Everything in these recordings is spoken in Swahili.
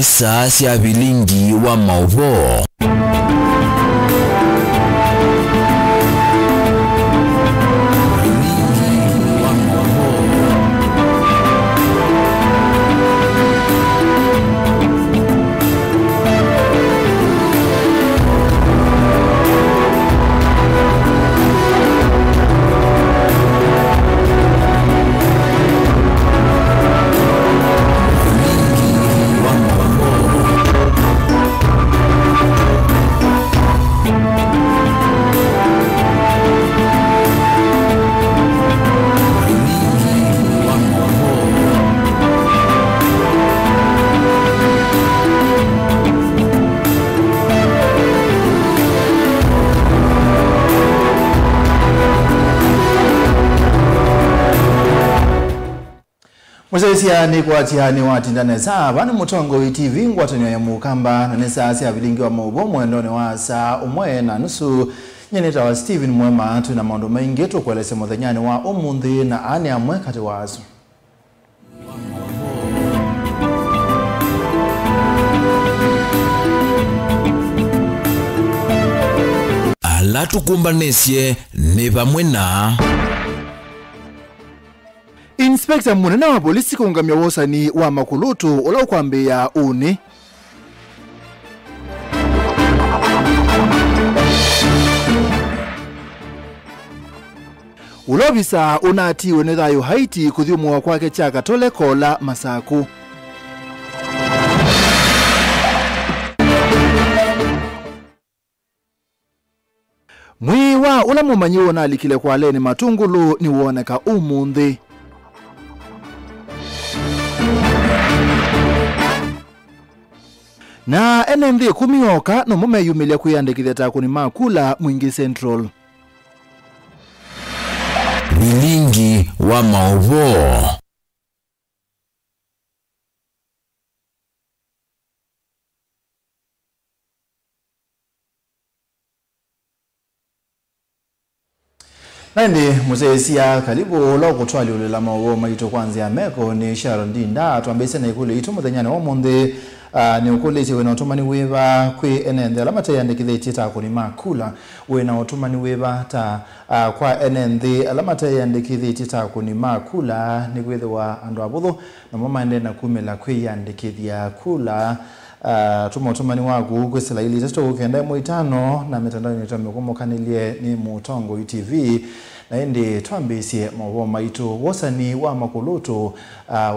Nisa sia vilingi wa mauvo. Mwesia ni kwa tihani wati ndane saa bani mutongo TV ngwatanyo ya mukamba na nesa sia bilingi wa maubo mwendone wa saa umwe na nusu nyeneta wa Steven Mwema tuna maondo maingi tukwelese mwadhanyani wa umundi na ani amwe kati wazo. Ala tukumbanesye ne bamwe na Inspector munene wa polisi kungamya wosani wa Makulutu ulokwambia uni ulobisa unatiwe nethayo Haiti kuthiumwa kwake cha Katole kola Masaku. Mwiwa ula mumanyiwo na alikile kwa leni matungulu ni uoneka umundi. Na NMV kumioka no mume yumilia kuyandikithia takuni makula Mwingi Central. vilingi wa mauvo. Nandi muzesia karibu lo kutwali ulela mawo maito kwanza meko ni Sharon Dinda tuambese na ikule ito muthanyane wa monde ni ukulezi wena otumani weba kwi enende alamata yandikithe itita kuni makula wena otumani weba ta kwa enende alamata yandikithe itita kuni makula ni kwethe wa andu abuthu na mama ende na kumela kwi yandikithia kula tumotumani wagu kwesela ili testo ukenda mwitano na mitandao nitame kumokanilie ni Mutongo TV na indi tuambisie mawo maitu wosani wa Makulutu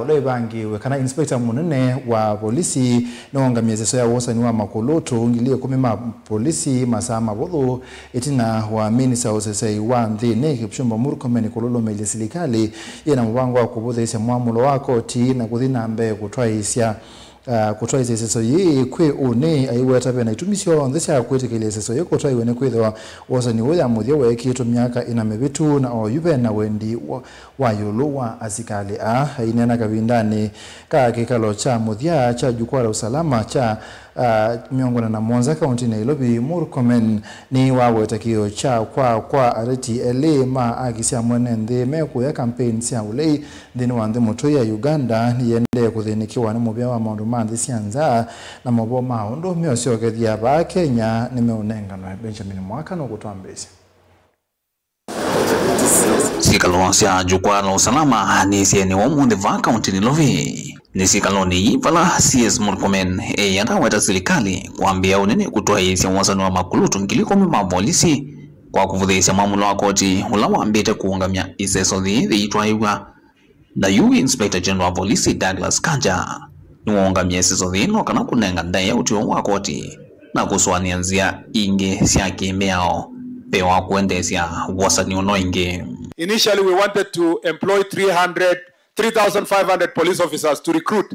ule bangi wekana inspector munene wa polisi nonga miezeso ya wosani wa Makulutu ngilie kumima polisi masama bothu itina wa minisa osesei wa nthini Kipchumba Murkomen kululu mele silikali yena mwangu wa kubuthisya mwamulo wako ti na kuthina mbe kutwaisya kutwa iseso yi kwe une aiweta bena itumisyo ndesha kwetekele iseso yi kutwa iwene kwethwa wosani woya muthia wekitu myaka ina mebitu na oyube na wendi wa yulu wa asikali inena kabindani ka kikalo cha muthia cha jukwaa la usalama cha miongoni na Mwanza County Nairobi Murkomen ni wawetakio cha kwa areti ma akisia mwene nthi meku ya campaign cia ulei thini wa nthi mutu ya Uganda ni yende kuthinikiwa ni mubia wa maundu ma nthi cianza na mabo maundu meociokethia ba Kenya ni meunengano Benjamin Mwaka no gutwambisia Sikalo cia jukwaa la usalama ni sieni wa mundi va County Nairobi ni sikaloni vala CS Murkomen yanda weta serikali kuambia unene kutoa isi wasani wa Makulutu ngiliko mima polisi kwa kuvudhisya mamulo wa koti ula wambite kuungamia iseso thithi itwaiwa na yu Inspector General wa Polisi Douglas Kanja nuungamia iseso thino kana kunenga ndaya utio wa koti na kuswania nzia ingi sia kimeao pewa kuendesya wasani uno ingi. Initially we wanted to employ 3,500 police officers to recruit.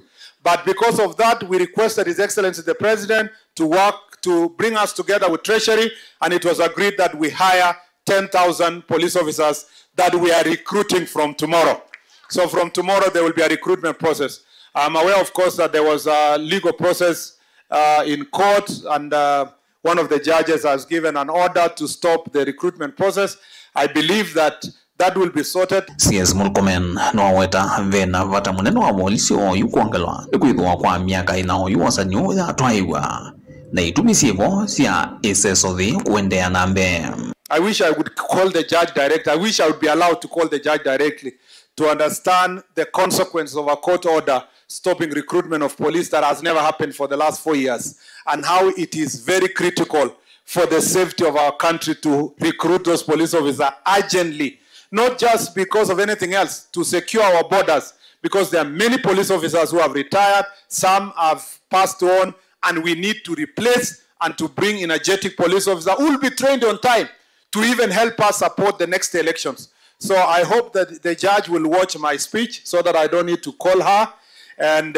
But because of that, we requested His Excellency the President to work to bring us together with Treasury, and it was agreed that we hire 10,000 police officers that we are recruiting from tomorrow. So from tomorrow, there will be a recruitment process. I'm aware, of course, that there was a legal process in court, and one of the judges has given an order to stop the recruitment process. I believe that that will be sorted. CS Murkomen no weta vena vata muneno wa polisi o yukuangalwa ikuithwa kwa miaka inao yuosa nyu ya twaiwa na itumisivo sia isesothi kuendea nambe. I wish I would call the judge directly. I wish I would be allowed to call the judge directly to understand the consequences of a court order stopping recruitment of police that has never happened for the last 4 years, and how it is very critical for the safety of our country to recruit those police officers urgently, not just because of anything else, to secure our borders, because there are many police officers who have retired, some have passed on, and we need to replace and to bring energetic police officers who will be trained on time to even help us support the next elections. So I hope that the judge will watch my speech so that I don't need to call her, and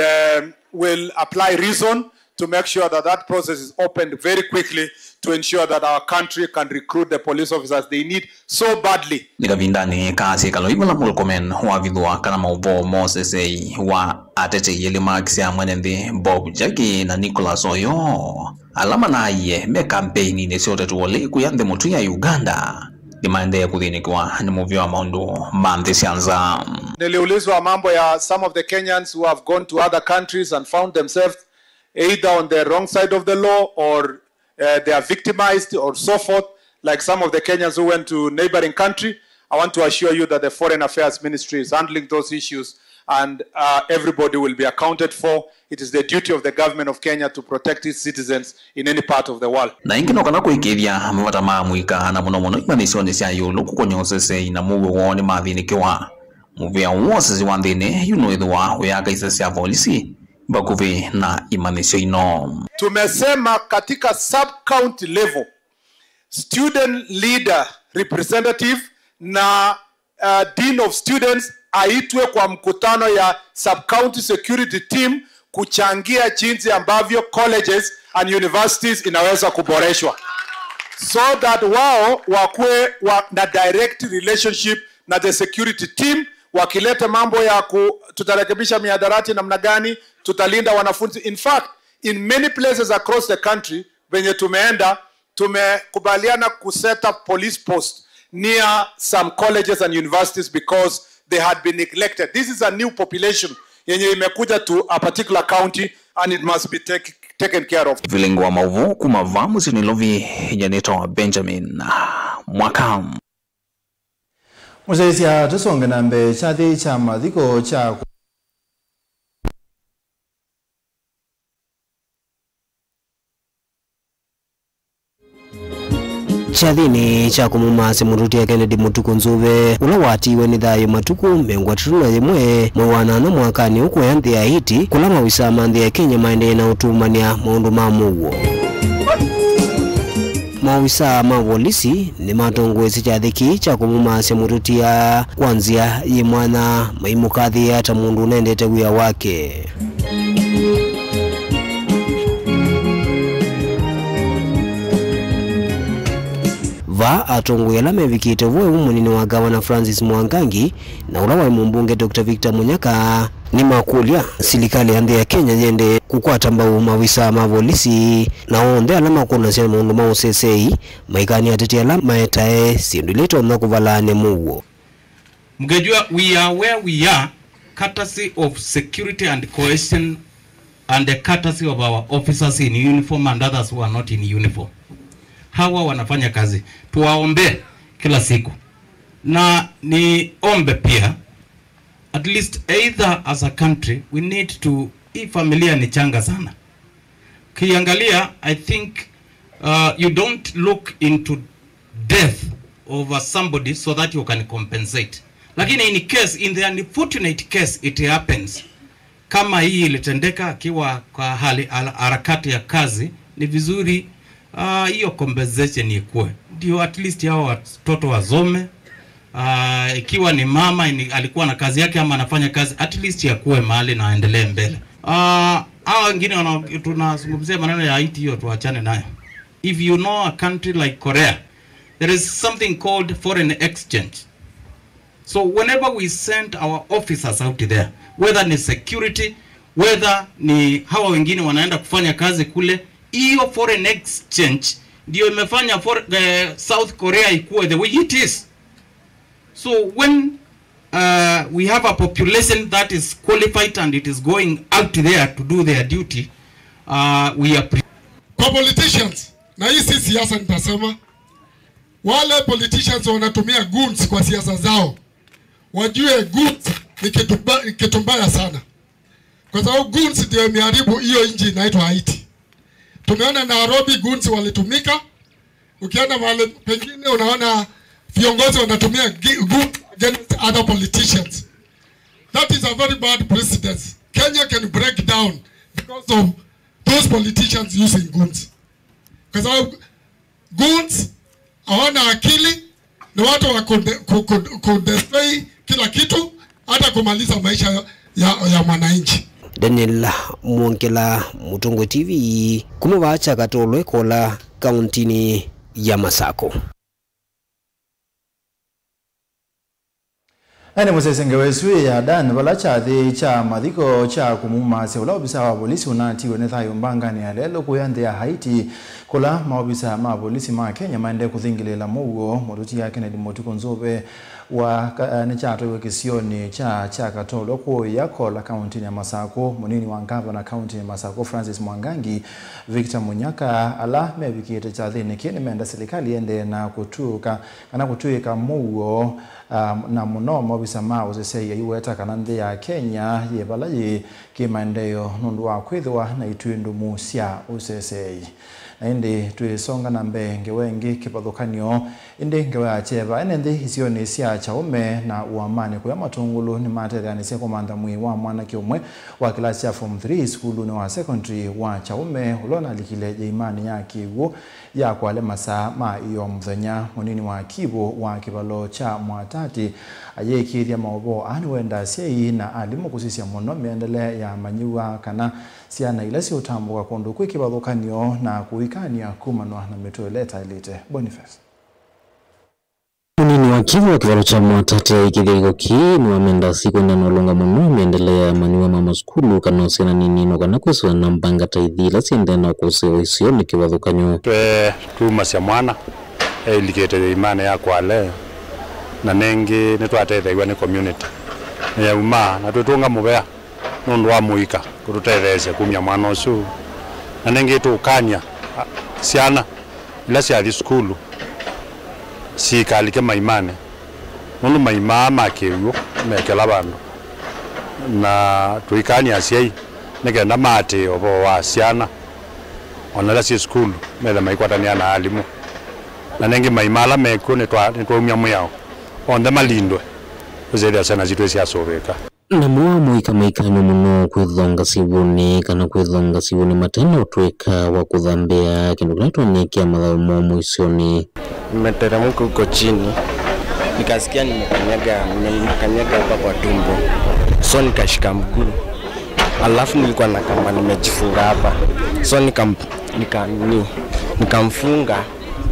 will apply reason to make sure that that process is opened very quickly to ensure that our country can recruit the police officers they need so badly. Nikavindani kasi kaloiva la Murkomen wa vidua kana maubo Mosesei wa atete yele maksia mwenende Bob Jagi na Nicholas Oyo. Alama na ye me campaigni ne sote tuwale kuyande mutu ya Uganda. Dimande ya kudhinikwa ni movie wa maundu mante sianza. Niliulizwa mambo ya some of the Kenyans who have gone to other countries and found themselves either on the wrong side of the law or they are victimized or so forth, like some of the Kenyans who went to neighboring country. I want to assure you that the Foreign Affairs Ministry is handling those issues, and everybody will be accounted for. It is the duty of the government of Kenya to protect its citizens in any part of the world. Na ingino kana kuikiria mwata maamuika na muno imanisoni siya yolo kukonyosese ina muwe woni maadhinikiwa. Muwe wose ziwandine yunoidhwa uyaka isasi ya polisi bakuvi na imanisyo ino. Tumesema katika sub-county level, student leader representative na dean of students aitwe kwa mkutano ya sub-county security team kuchangia jinsi ambavyo colleges and universities inaweza kuboreshwa, so that wao wakue na direct relationship na the security team. Wakileta mambo ya tutarekebisha mihadarati namna gani, tutalinda wanafunzi. In fact, in many places across the country venye tumeenda, tumekubaliana kuset up police posts near some colleges and universities because they had been neglected. This is a new population yenye imekuja to a particular county, and it must be taken care of. Vilengwa mauvu kumavamu sinilovi janito Benjamin Mwakam. Muzezi ya tusonge nambe chadi cha madhiko cha chathini cha kumumasi muruti ya Kennedy Mutuku Nzube ula watiwe ni thayo matuku mengwa tutuna yemwe mwanano mwakani huko ya nthi ya hiti kula mawisa manthi ya Kenya maende na utumania maundu mamuwo. Mawisa mavolisi ni matongwezi chathiki cha kumumasi muruti ya kwanzia ye mwana maimukathi ya tamundu nendete wia wake. Va atongwela mevikite vwe umunini wa Gavana Francis Mwangangi na ula wa mbunge Dr. Victor Munyaka ni makulia serikali ande ya Kenya yende kukwata mbau mawisa mavolisi na onde alama kuna sema mundu mausesei maikani atete alama etae sinduleto na kuvalane muwo. Mgejua, we are where we are courtesy of security and cohesion and the courtesy of our officers in uniform and others who are not in uniform. Hawa wanafanya kazi, tuwaombe kila siku. Na ni ombe pia, at least either as a country, we need to, hii familia ni changa sana. Kiangalia, I think you don't look into death over somebody so that you can compensate. Lakini in the unfortunate case it happens, kama hii ilitendeka akiwa kwa hali harakati ya kazi, ni vizuri hiyo compensation ikuwe. Ndio at least hao watoto wasome. Ikiwa ni mama alikuwa na kazi yake ama anafanya kazi, at least yakuwe mahali na aendelee mbele. Hao wengine tunazungumzia maneno ya IT hiyo tuachane nayo. If you know a country like Korea, there is something called foreign exchange. So whenever we send our officers out there, whether ni security, whether ni hawa wengine wanaenda kufanya kazi kule, hiyo foreign exchange ndio imefanya South Korea ikuwe the way it is. So when we have a population that is qualified and it is going out there to do their duty, we are kwa politicians, na hii si siasa nitasema, wale politicians wanatumia goons kwa siasa zao, wajue goons ni kitu mbaya sana. Kwa sababu goons ndio imeharibu hiyo nchi inaitwa Haiti. Tumeona Nairobi goons walitumika, ukienda mahali pengine unaona viongozi wanatumia goons against other politicians. That is a very bad precedent. Kenya can break down because of those politicians using goons. Kwa sababu goons hawana akili, ni watu wa kudestroy kila kitu, hata kumaliza maisha ya mwananchi. Daniel Mwongela, Mutungu TV, kumubacha Katolwe kola kauntini ya Masako. Ene musesenge weswe ya dan balachathi cha madhiko cha kumuma se ula obisa wa polisi unati wenethayo mbangani ya lelo kuyande ya Haiti kola maobisa ma polisi ma Kenya maende kuthingilela mugo moduti ya Kennedy Motuko Nzobe wa nechato wekisioni cha Katolo ko yakola kaunti ya Masako munini wa gavana kaunti ya Masako Francis Mwangangi Victor Munyaka ala mebikite cha thini kini menda serikali ende na kutuika mugo na muno mobisa ma usese ya yuweta kanande ya Kenya yebalaye kimaendeleo nundu wa kwithwa na itwindu musia usese indi tuisonga na mbenge wengi kipathukanio indi ngewe acheva enende isioni sia chaume na uamani kwa matungulu ni matethani sia komanda mwi wa mwana kiumwe wa kilasi ya form 3 skulu ni wa secondary wa chaume ulona likile imani ya kiwu ya kwa lemasa ma iyo mthenya munini wa kibo wa kibalo cha mwatati ayekithia maobo aniwenda sei na alimu kusisia muno miendele ya manyua kana siana ilesi utambuka kundu kwikibathukanio na kuikania kumanwa na mitoeleta elite Boniface. Munini wa kivu wa kivalo cha mwatati ya ikithego ki ni wamenda siku nyanolonga muno miendelea manyua mama skulu kanosina ninino kana kweswa na mbanga taithila siende na kuseo isio ni kibathukanio. Tuma sia mwana ilikete imane ya kwale na nengi nitwateithaiwa ni community ya uma na tutunga mubea nundu wa muika kututethecia kumya mwana ucu na nengi tukanya siana ila cia skulu sikalike maimane nundu maima makiuo mekela bandu na tuikania ciai nikenda mate obo wa siana ona la cia skulu metha maikwatania na alimu na nengi maimala meko nitwaumya muyao onda malindwe uzedia sana zitwe cia sobeka na muika maikanyo muno kwithonga sibuni kana kwithonga sibuni matena utweka wa kuthambia kindu kinatonikia mathomo muisioni. Nimeteremka huko chini nikasikia nimekanyaga hapa kwa tumbo, so nikashika mguu, alafu nilikuwa na kama nimejifunga hapa, so nikamfunga,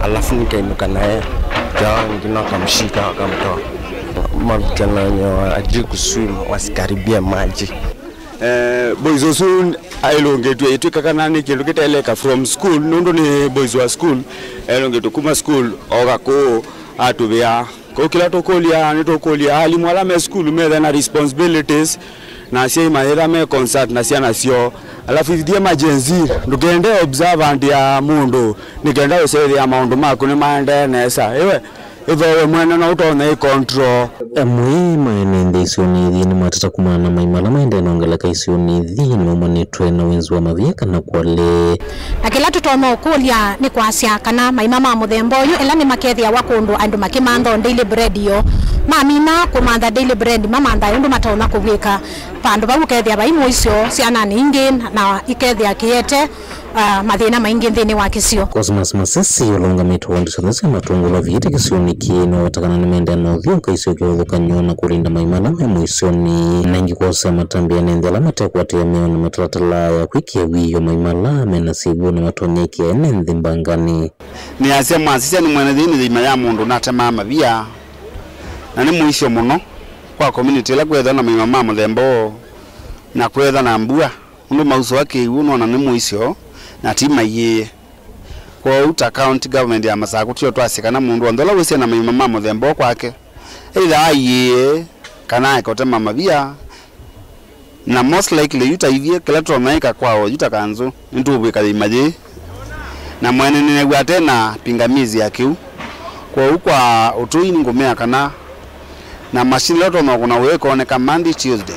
alafu nikainuka naye, jawa wengine wakamshika wakamtoa. Mavijana wenye ajui kuswim wasikaribia maji. Boys osun ailongetu etuka kanani kindu kiteleka from school nundu ni boys wa school ailongetu kuma school ogako atubia ko kila tokolia ni tokolia alimu ala me school me na responsibilities na sia maera me concert na sia na sio alafu idie majenzi ndugende observant ya mundu nigenda usere ya maundu mako ni maende nesa ewe ewe mwana na utone control amwe maenende isioni dhini matata kumana maimala maende nongeleka isioni dhini umanitwe na wenzu wa mavieka na kwale akila tutono kulia ni kwasia kana maimama muthemboyu ela ni makethia wakundu andu makimando daily bread yo mamina kumanda daily bread mamanda undu matona kuvika pandu bagukethia baimu icio ciana ningi na ikethia kiete mathina maingi nthini wa kisio Cosmas Masesi olonga mitu wandisha matungula viete kisioni kino watakana nimende na udhionka isio kiwathukanyo na kulinda maimala muisioni nangi kosa matambia nendela matekwatia meo na matalatala ya kwikia wiyo maimala menasibu na matonyeki ya nendhi mbangani ni asema sisi ni mwenedhini dhima ya mundu na temama via na ni muisio muno kwa community la kwetha na maimama muthembo na kwetha na mbua undu mauso wake uno na ni muisio na tima ye kwa uta county government ya Masako tio twasika na mundu ondola wese na maimama muthembo kwake either aye kana ikote mama bia na most likely yuta ivie kila tunaika kwao yuta kanzo ntu ubika imaje na mwene ninegwa tena pingamizi ya kiu kwa ukwa utui ngomea kana na machine loto makuna weko oneka Monday Tuesday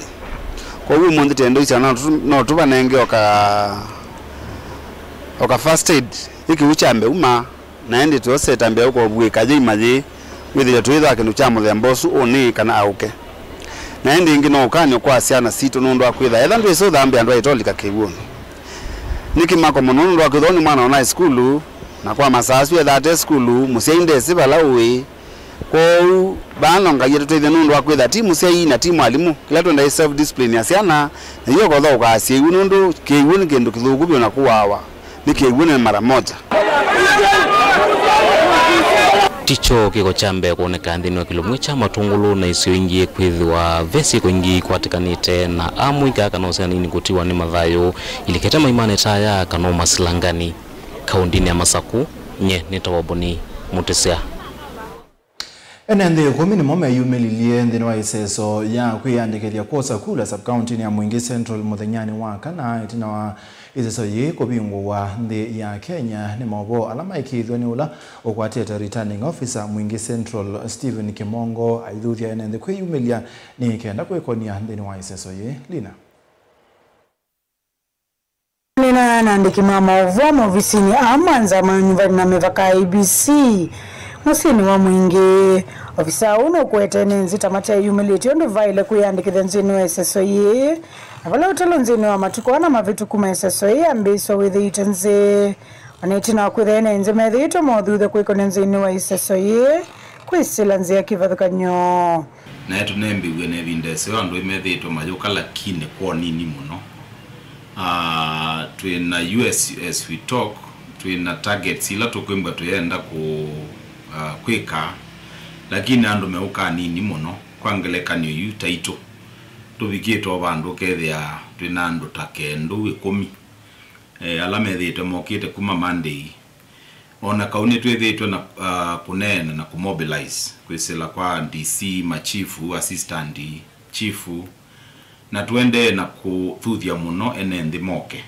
kwa hiyo mundi tendo isa no tuba nenge oka first aid iki uchambe uma naende tuose tambia uko bwika je imaje withia tuitha kindu cha muthembosu oni kana auke naende ingino ukani kwa asiana sito nundo akwitha etha ndu so thambe andu aitolika kibuoni niki mako munundo akwithoni mwana ona school na kwa masasu etha ate school musiinde sibala uwi kwa bana ngayete tuithe nundo akwitha timu sei na timu alimu kila twenda self discipline asiana na hiyo kwa thoka asie nundo kiwuni kindu kithuku biona kuwawa nikiwuni mara moja ticho kiko chambe kuoneka ndini wa kilomwe cha matungulu na isio ingie kwithwa vesi kuingi kwatikanite na amu ikaka na usea nini kutiwa ni mathayo iliketa maimane taya kano masilangani kaundini ya Masaku nye nitawaboni Mutesea Enende komini mome yumelilie ndino wa iseso ya kwiyandikithia kosa kula sub-county ya Mwingi Central muthenyani wa kana itina wa iseso ye kobingo wa ndi ya Kenya ni mobo alama ikithwa ni ula okwateta returning officer Mwingi Central Stephen Kimongo aithuthia enende kwiyumelia ni kenda kwekonia ndino wa iseso ye Lina Nina nandiki mama uvomo visini amanza manyumbani na mevaka ABC musini wa Mwingi ofisa uno kwete nenzi tamata humility ondo vaile kuyandikithia nzini wa SSOE avala utalo nzini wa matukwana mavitu kuma SSOE ambiso withiite nzi wanaitina wakwitha nzi methito mothuthe kwiko nzini wa SSOE kwisila nzi ya kivathukanyo na yetu nembiwe nebindese andu imethito majuka lakini kwa nini muno twina US as we talk twina targets ila tukwimba tuyenda ku kwika lakini andu meuka nini muno kwangelekanyo yu taito tubikito bandu kethia twina andu takendo 10 ala methite mokite kuma Monday ona kauni twethitwe na kunena na kumobilize kwisila kwa DC machifu assistant chifu na tuende na kuthuthia muno enendi moke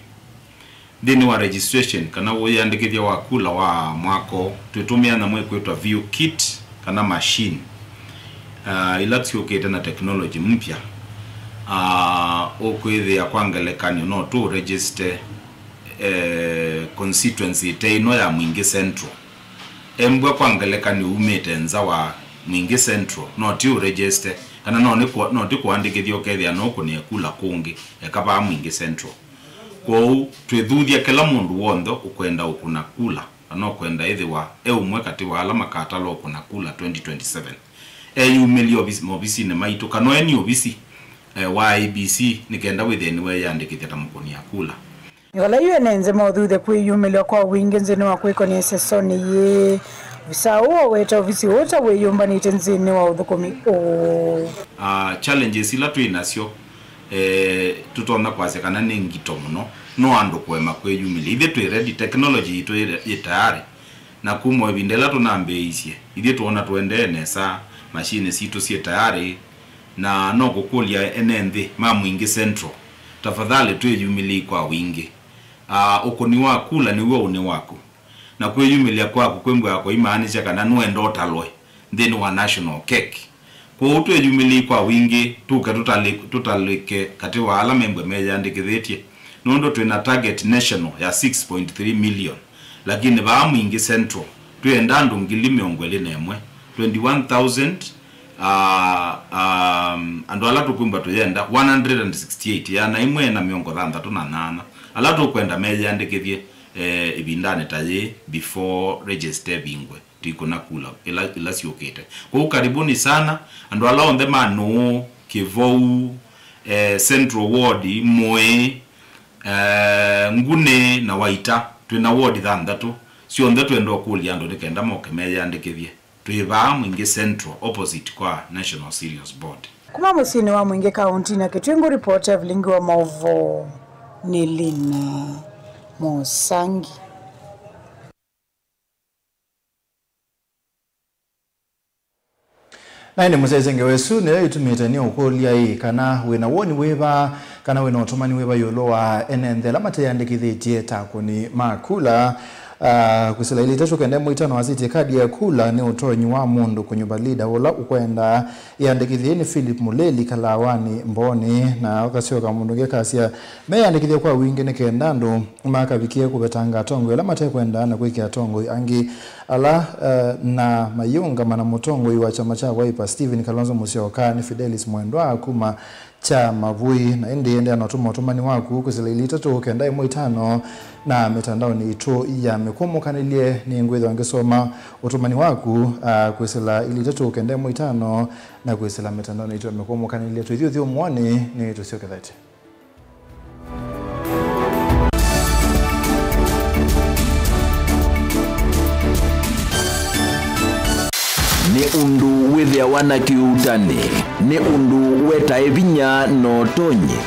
thini wa registration kana woyandikithia wakula wa mwako tutumia na mwekwetwa view kit kana machine ila tiokete na technology mpya okwithia kwangelekanyo no tu register constituency teino ya Mwingi Central embwe kwangelekanyo umete nza wa Mwingi Central no tu register kana no ti kuandikithio kethia no kunia kula kungi ekaba Mwingi Central kwa twethuthia kila mundu wonthe ukwenda ukuna kula ana kwenda ithiwa umwe kati wa ala makatalo ukuna kula 2027 yumeli obisi ne maitu kano eni obisi wa ABC nikenda witheni we yandikithia tamukonia kula yola yenenze mothuthe kwiyumelia kwa wingi nzini wa kwiko ni SSOE ye visauo weta ofisi wota weyumbanite nzini wa uthukumi challenges ila twinasio tutona kwasekana nengito muno no andu kwema kweyumili ithe twi ready technology itu itayari na kumwe bindela tunambeisye ithe tuona tuendene sa machine situ sie tayari na no kukulia enende ma Mwingi Central tafadhali tweyumili kwa wingi ukoni wa kula ni wewe une wako na kweyumilia kwako kwembo yako imaanisha kana nuendo otalwe then wa national cake kwa tweyumili kwa wingi tuka tutalike kati wa ala membe meyandikithietie nondo twina target national ya 6.3 million lakini ba Mwingi Central twenda ndu ngili miongweli nemwe 21,000 andu ala tukwimba tuyenda 168 yana imwe na miongo thantatu na nana ala tukwenda meyandikithie ibindane taye before register bingwe tikona kula ila siokete kwa karibuni sana andu ala onde manu Kivou Central Ward Moe Ngune na Waita twina ward thantatu sio onde twendo kulia andu nikenda moke meyandikithie twiba Mwingi Central opposite kwa National Serious Board kuma musini wa Mwingi County na kitwengo report ya Vilingi wa Maovo ni Lina Musangi. Na ine musezenge wesu ne itumite ni ukolia hii kana wena woni weba kana wena otomani weba yoloa enende lamate yandikithitie takuni makula kusila ili tasho kende mwitano waziti kadi ya kula ni utonyi wa mundu kunyumba lida wala ukwenda yandikithie ni Philip Muleli kalawani mboni na wakasio kamundu kasia me yandikithie kwa wingi ni kendando makabikie kubetanga tongo lamate kwenda na kuikia tongo angi ala na mayunga mana mutongo iwa chama cha Wiper Stephen Kalonzo Musyoka ni Fidelis Mwendwa kuma cha mavui na ende anatuma utumani waku kusila ili tatu kenda mwitano na mitandao ni ito ya mekomo kanilie ni ngwetho angesoma utumani waku kusila ili tatu kenda mwitano na kusila mitandao ni ito ya mekomo kanilie tuithio mwani ni tusioke dhati. Ni undu wethia wana kiutani, ni undu weta evinya no tonye.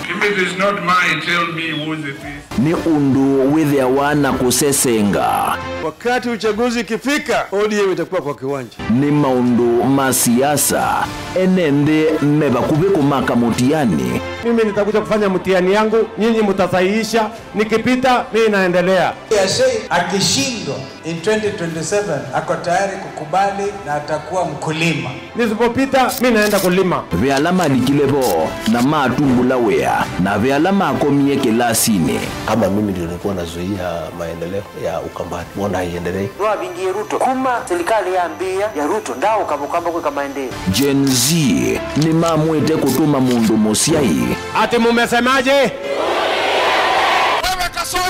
If it is not mine, tell me who it is. Ni undu wethia wana kusesenga. Wakati uchaguzi ikifika, ODM itakuwa kwa kiwanja. Ni maundu masiasa, enende meba kubeku maka mutiani. Mimi nitakuja kufanya mtihani yangu, nyinyi mtasahihisha, nikipita mimi naendelea. Yashei akishindwa in 2027 ako tayari kukubali na atakuwa mkulima. Nisipopita mimi naenda kulima. Vyalama likilebo na matumbula wea na vyalama akomie kilasini. Kama mimi ndio nilikuwa nazuia maendeleo ya Ukambani, mbona haiendelee? Ndoa bingi Ruto kuma serikali ya ambia ya Ruto ndao kabukamba kwa maendeleo. Gen Z ni mamwete kutuma mundu musiai. Ati mumesemaje? Wewe Kasongo!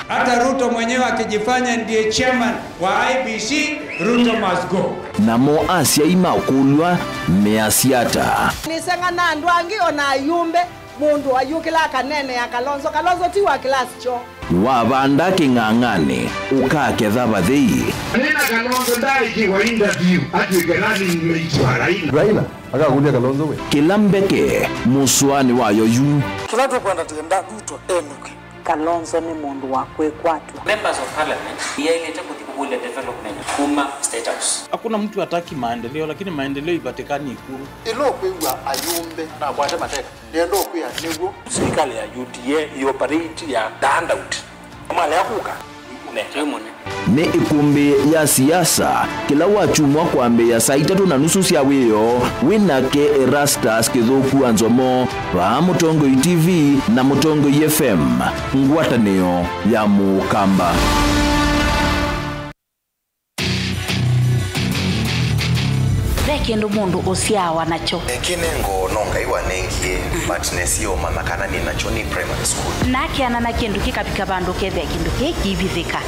Hata Ruto mwenyewe akijifanya ndiye chairman wa IBC, Ruto must go. Na mo Asia imakulwa measiata. Nisenga na ndwangi ona yumbe mundu ayukila kanene ya Kalonzo tiwa class cho. Wabanda kingangane ukaketha bathei. Nina Kalonzo ndai kiwa interview atuigerani meitwa Raila akakulia Kalonzo we. Kilambeke muswani wayo yu. Tunataka kwenda tenda Ruto enuke. Kalonzo ni mundu wa kwekwatu. Members of parliament yaileta kutibule development kuma state house. Hakuna mtu hataki maendeleo, lakini maendeleo ipatikani Ikulu. Ilo kwewa ayumbe na bwate mateka. Ndio kuya nigo Serikali ya UDA operate ya handout. Mali yakuka. Ni ikumbi ya siasa kila wachumwa kwambe ya saa 3:30 cia wiyo winake Erastus Kithuku Anzomo wa Mutongo TV na Mutongo FM ngwatanio ya Mukamba. Kendo mundu osiawa nacho kinengo nonga iwanengie but nesio mamakana ni nacho ni primary school nakiana na kindu kikapika bandu kethe kindu kikibithika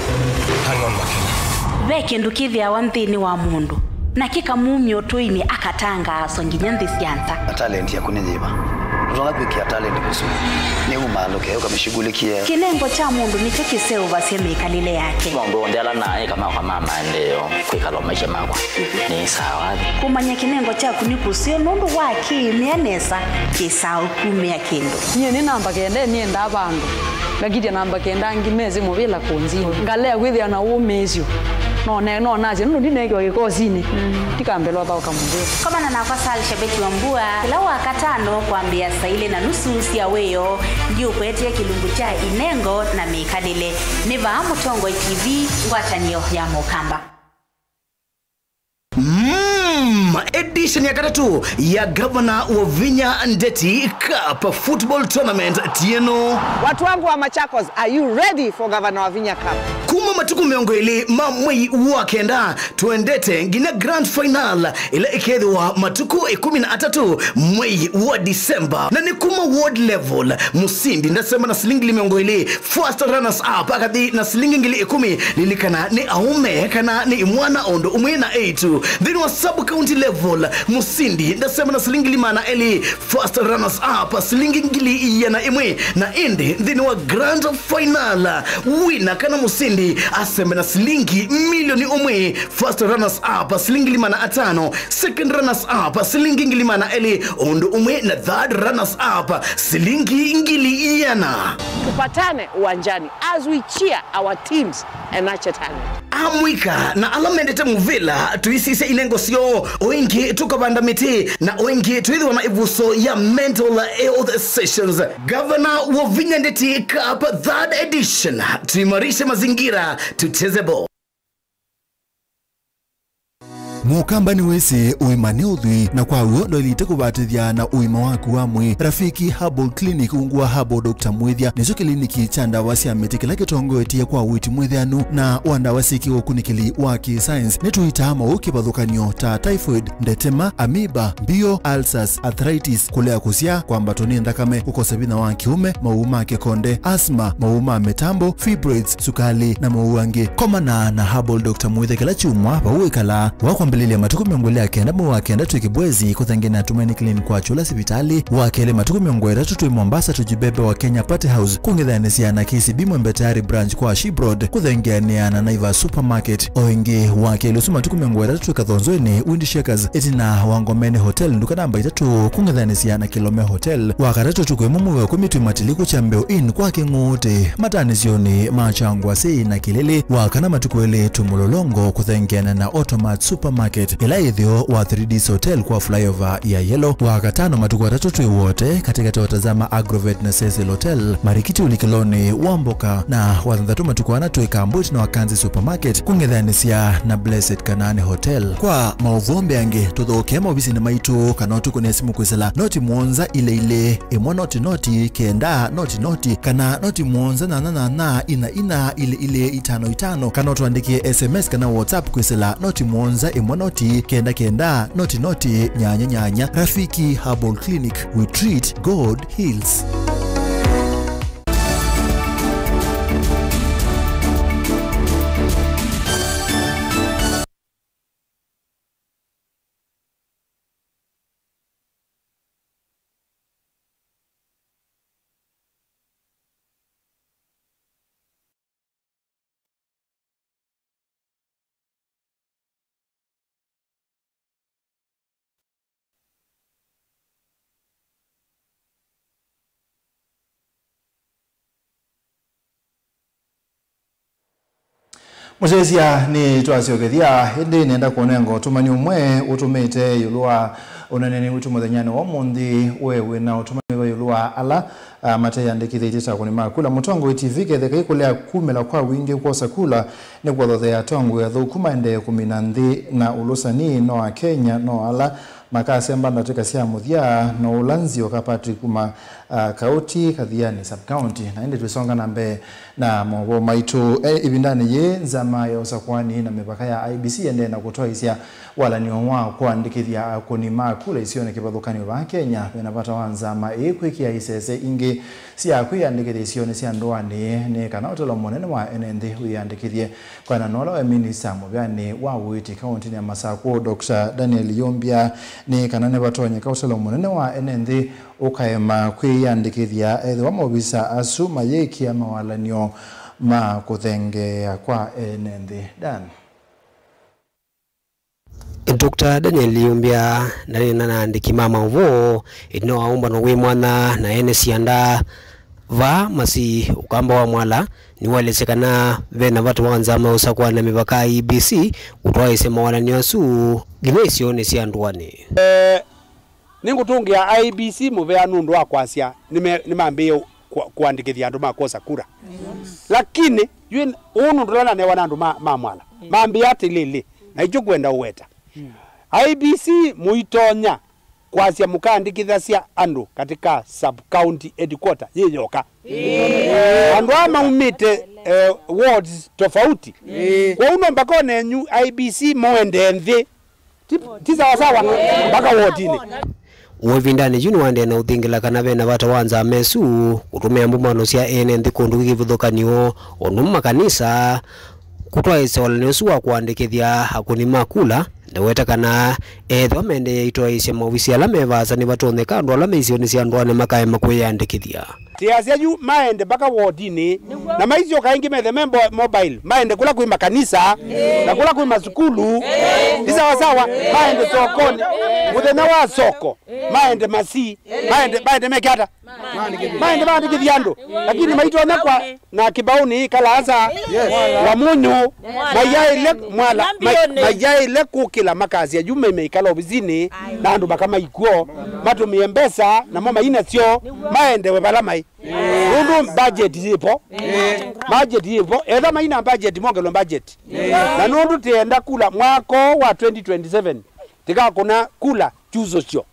hang on makina ve kindu kithia wa nthini wa mundu na kikamumio toini akatanga songinya nthi sianza talent ya kunyiba tungapikia talent kusu ni umalo keo kameshughulikia kinengo cha mundu ni kiseo basi mekalile yake Mundu ndela naye kama kwa mama ndio kwikalo maisha makwa ni sawa kumanya kinengo cha kunikusio nundu waki mianesa kisao kumia kindu nye ni namba kende ni enda bandu ngakiti namba kenda ngimeze mubila kunzi ngalea kwithia na umezio no naje ndo ndineke wakikozini tikambelwa ba ukamubira kama na kwa sali shabeti wa mbua kila wakatano kuambia saile na nusu sia weyo ndio kwetia kilungu cha inengo na mikadile ni ba Mutongo TV ngwatanio ya Mukamba. Edition ya 3 ya Governor wa Vinya Ndeti Cup Football Tournament Tieno. Watu wangu wa Machakos, are you ready for Governor wa Vinya Cup? Kuma matuku miongo ili mamwei wakenda tuendete ngina grand final ila ikethwa matuku 13 mwei wa Disemba na ni kuma world level musindi ndasema na silingi miongo ili first runners up akadi na silingi ngili 10 lilikana ni aume kana ni mwana ondo umwe na 8 then wa sub county level musindi ndasema na silingi limana eli first runners up silingi ngili yana imwe na indi then wa grand final winner kana musindi aseme na silingi milioni umwe first runners up silingi limana 5 second runners up silingi ngilimana eli ondo umwe na third runners up silingi ngili yana Tupatane uwanjani as we cheer our teams and nurture talent. amwika na alamendete muvila tuisise inengo sio oingi tukabanda miti na oingi tuithwa na ivuso ya mental health sessions. Governor wa Vinya Ndeti Cup 3rd edition, tuimarishe mazingira, tutezebo. Mukamba ni wese uimane udhui na kwa uo ndo ilite kubatithia na uima waku wa mwi. Rafiki Herbal Clinic ungua Herbal Dr. Mwithia nizo kliniki cha ndawa cia miti kila kitongo etie kwa witi mwithianu na wandawa siki ukunikili wa science netuita mauki bathukanio ta typhoid, ndetema, amoeba, bio, ulcers, arthritis, kulea kusia kwa mbatoni ndakame, ukosebina wa kiume, mauma kekonde, asthma, mauma metambo, fibroids, sukali na mauangi. Komana na Herbal Dr. Mwithia kila chumwa bauikala wako mbelele matuku miongole yake ndamo wakenda tukibwezi kuthangena Tumaini Clinic kwa chula sibitali wakele matuku miongole tutu Mombasa tujibebe wa Kenya Party House kungedhanisia na KCB Mwembetari branch kwa Shibroad kuthangenia na Naivas Supermarket oingi wakele usuma matuku miongole tutu kathonzweni Windy Shakers etina Wangomene Hotel nduka namba 3 kungedhanisia na Kilome Hotel wakatatu tukwemumu wa kumitu matiliku cha Mbeo Inn kwa Kingote matanisioni machangwa sei na kilele wakana matukuele tumulolongo kuthangena na Automat Supermarket ila idhio wa 3D Hotel kwa flyover ya Yellow wakatano matuku watatu wote katika watazama Agrovet na Cecil Hotel Marikiti Ulikiloni Wamboka na wathandatu matuku wanatu ikambuti na Wakanzi Supermarket kungedhanisia na Blessed Kanane Hotel kwa mauvombe ange tuthokema obisi na maitu kanotu kunesimu kwisela noti mwonza ile imwa noti kenda noti kana noti mwonza na ina ile 55 kanotu andikie SMS kana WhatsApp kwisela noti mwonza imwa noti kenda noti nyanya. Rafiki Herbal Clinic, we treat, God heals. Muzezia ni twasiogethia hindi nenda kuonengo tumani umwe utumite yulua unanene witu muthanyane wa mundi wewe na utumani yulua ala mate yandikithitisa kunima kula mutongo TV ketheka ikulea kumela kwa wingi kwa sakula ni kwathothea tongo ya thukuma ende 10 na ulusani no Kenya no ala makasemba nateka sia muthia no ulanzi wakapati kuma kauti kathiani sub county na ende twisonga nambe na mwo maitu ibindani ye nzama ya usakwani na mipaka ya IBC ende na kutoa isia wala ni wa kuandikithia kunima kula isione kibathukani wa Kenya benapata wanzama kwikia isese ingi sia kwiandikithia isione sia ndwani ni kana utolo monene wa NND uyandikithie kwa na nola minister mubani wa witi county ya Masako Dr. Daniel Yombia ni kanane batonye kauselo munene wa NND ukaema kwiyandikithia etho mobisa asu mayeki ama walanio ma kuthengea kwa NND dan Dr. Daniel Yombia na andiki mama uvo ino aumba no we mwana na ene sianda va masi ukamba wa mwala ni walesekana vena watu wanzama usakwa na mipaka IBC utwa isema wala ni asu gimesio ni siandwani ningutungia IBC muvea nundu wa kwasia nimambie kuandikithia andu makosa kura lakini yun unu ndolana ne wanandu mamwala mambia ati lili na ijo kwenda uweta IBC muitonya kwasia mukandikithia andu katika sub county headquarter yeyoka andu ama umite wards tofauti kwa uno mpaka nenyu IBC moende nthi tiza sawa mpaka wardini Wevindani juni wande na uthingila kana bena bata wanza mesu utumia mbumano cia NND kundu givuthukanio onuma kanisa kutwa ise wala nesu wa kuandikithia hakuni makula ndaweta kana ethwa mende itwa isya maofisi ala mevasa ni batoneka andu ala meisio ni cia ndwane makae makwiyandikithia tiasia yu maende baka wodini na maisio kaingi methe mobile maende kula kui makanisa na kula kui masukulu sawa maende sokoni muthenya wa soko maende masi maende mekata maende bandikithiandu lakini maitwa nakwa na kibauni kala asa wa munyu mayaile mwala mayaile kukila makazi ya jume meikala obizini na andu bakama ikuo matumie mbesa na mama ina sio maende webala mai nundu budget ipo edha maina budget mongelo budget na nundu tienda kula mwako wa 2027 tika kuna kula chuzo sio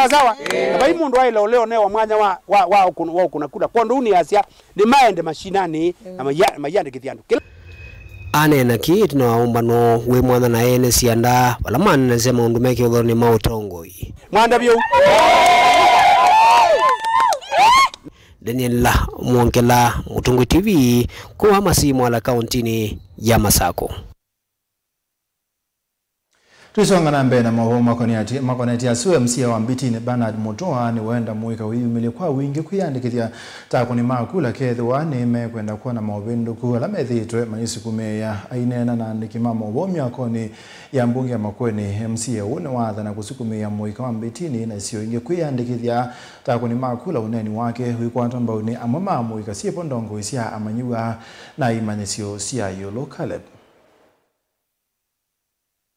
sawa bai mundu aile leo wa mwanya wa kuna kula kondo uni asia ni maende mashinani na mayande kithiandu anena kit no aumba no we mwana na ene sianda wala manne sema undu meke udhoni mautongoi mwanda byo Daniel la Mwonkela Mutungu TV kwa masimu ala kauntini ya Masako. Tuisonga na mbena mahoma makoneti ya suwe msia wa Mbitini Bernard Mutoa ni wenda muika wiyumili kwa wingi kuyandikithia takuni makula kethwa ni mekwenda kuwa na maubindu kuwa la methitwe manisi kumeya ainena na andikima maubomya koni ya mbungi ya makweni msia une watha na kusukumeya muika wa Mbitini na sio ingi kuyandikithia takuni makula uneni wake wikuanto mbauni amama muika siye pondongo isia amanyiwa na imanisio siya yolo Caleb.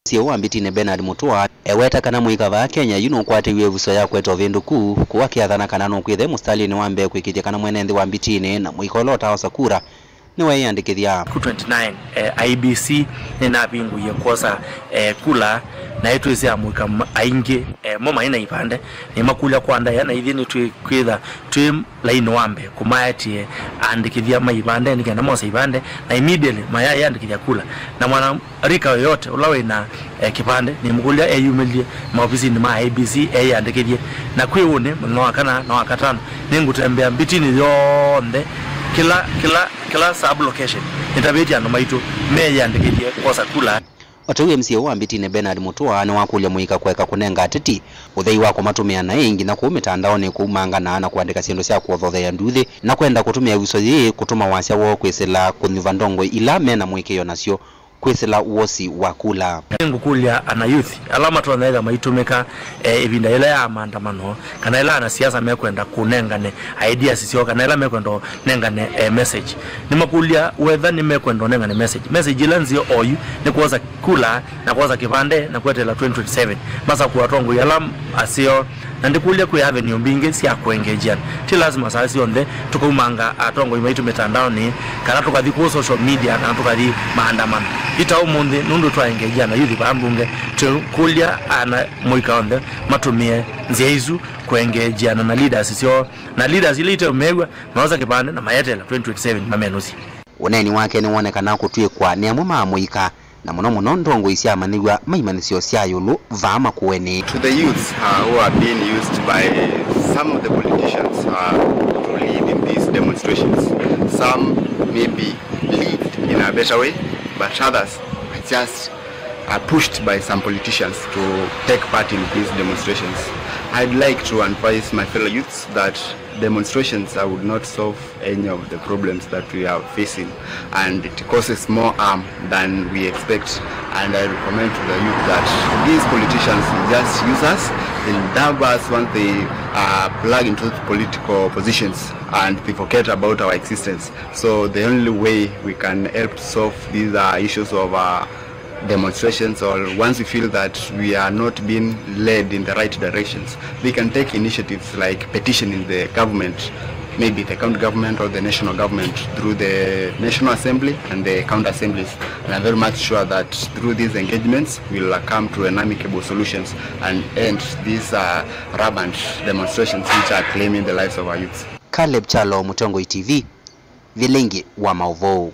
Sio wa Mbitini Bernard Mutoa eweta kana muika va Kenya yuno kwate wevuso ya kweto vindu ku kuwa kiathana kana no kwithe mustali ni wambe kwikithia kana mwenendi wa Mbitini na muikolota wa sakura ni weyandikithia ku 29 IBC na bingu yekosa kula na yetu isi amuika aingi moma ina ipande ni makula kwanda yana ithini twitha twi line wambe kumayatie andikithia maibande nikenda mosa ibande na immediately maya yandikithia kula na mwana rika yote ulawe na kipande ni mukulia eyumelie maofisi ni ma IBC yandikithia na kwiune no wakana na wakatano ningutembea Mbitini yonde kila sub location nitabeti ando maitu meyandikithia kosa kula Otewe MCA wa Mbitini Bernard Mutoa ni wakulia muika kweka kunenga ateti uthei wako matumia na ingi na kumitandao ni kumangana na kuandika siendo sia kuothothea nduthi na kwenda kutumia wiso ye kutuma wasya wo kwisila kunyuva ndongo ila mena mwikeyo nasyo kwisila uosi wa kula ngukulia ana youth alama tuanaiga maitumika ibinda ila ya maandamano kana ila ana siasa mekwenda kunengane ideas sio kana ila mekwenda nengane message ni makulia whether ni mekwenda nengane message ila nzio oyu ni kuoza kula na kuoza kipande na kwetela 2027 masa kuwatongo yalam asio na ndikulia ku avenue mbinge sia kuengage ti lazima sasa onde tukumanga atongo imaitu mitandao ni kana tukathi ku social media na tukathi maandamano ita umundi nundu twaengage na yuthi bambunge tukulia ana muika onde matumie nzeizu kuengage na leaders sio na leaders ile ite umegwa naoza kipande na mayetela 2027 mamenusi uneni wake ni wonekana kutwikwa ni amuma muika na muno ndongo isia manigwa maimanisio sia yulu vama kuweni to the youths who are being used by some of the politicians to lead in these demonstrations. Some maybe lead in a better way, but others just are pushed by some politicians to take part in these demonstrations. I'd like to advise my fellow youths that demonstrations would not solve any of the problems that we are facing, and it causes more harm than we expect. And I recommend to the youth that these politicians just use us, they'll dab us once they plug into political positions and they forget about our existence. So the only way we can help solve these issues of demonstrations, or once we feel that we are not being led in the right directions, they can take initiatives like petitioning the government, maybe the county government or the national government, through the National Assembly and the county assemblies. And I'm very much sure that through these engagements we'll come to an amicable solutions and end these rampant demonstrations which are claiming the lives of our youth. Caleb Chalo, Mutongo TV, Vilengi wa Mauvou.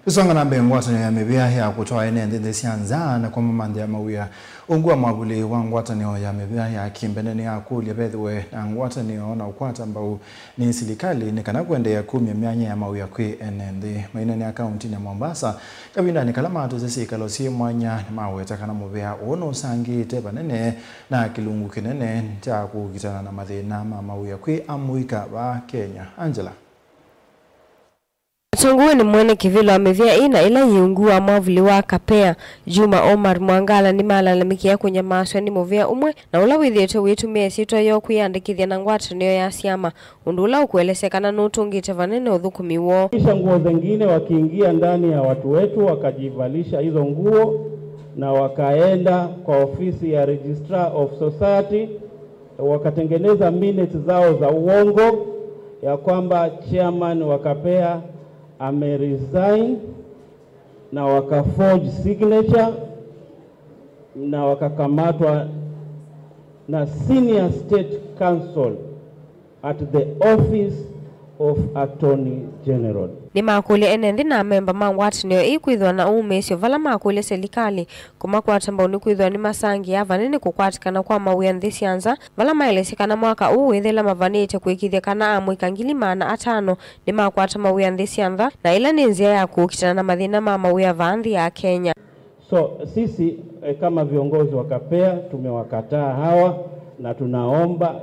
Tusonga na mbele ngwatanio ya mebia ya kutoa enende sianza na kwa mamande ya mawia ungua mabuli wa ngwatanio ya mebia ya kimbeneni ya kulia bedwe na ngwatanio na ukwata ambao ni serikali ni kana kuendea kumya myanya ya mawia kwe enende mainani ya kaunti ya Mombasa kabinda ni kalama atuzesi kalosi mwanya ni mawe takana mubea ono sangi teba nene na kilungu kinene cha kukitana na mathina mawia kwe amuika wa Kenya. Angela Tunguwe ni mwene kivilo amevia ina ila yungua mwavuli wa Kapea. Juma Omar Mwangala ni malalamiki kwenye maaswa ni movia umwe na ula withieto witu mesi yo kuyandikithia na ngwatanio ya siama undula ukuelesekana nutungite vanene uthukumiwo. Kisha nguo zingine wakiingia ndani ya watu wetu wakajivalisha hizo nguo na wakaenda kwa ofisi ya Registrar of Society wakatengeneza minutes zao za uongo ya kwamba chairman wa Kapea ameresign na wakaforge signature na wakakamatwa na senior state counsel at the office of Attorney General. Ni makuli enendi na memba mangwatanio ikuithwa na umesio vala makuli serikali kuma kwa tamba unikuithwa ni masangi ya vanini kukwatikana kwa mawia nthisianza vala maelesekana mwaka withela mavanite kuikithia kana amwika ngilimana atano ni makwata mawia nthisianza na ila ni nzia ya kukitana na mathina mawia vanthi ya Kenya. So sisi kama viongozi wa Kapea tumewakataa hawa na tunaomba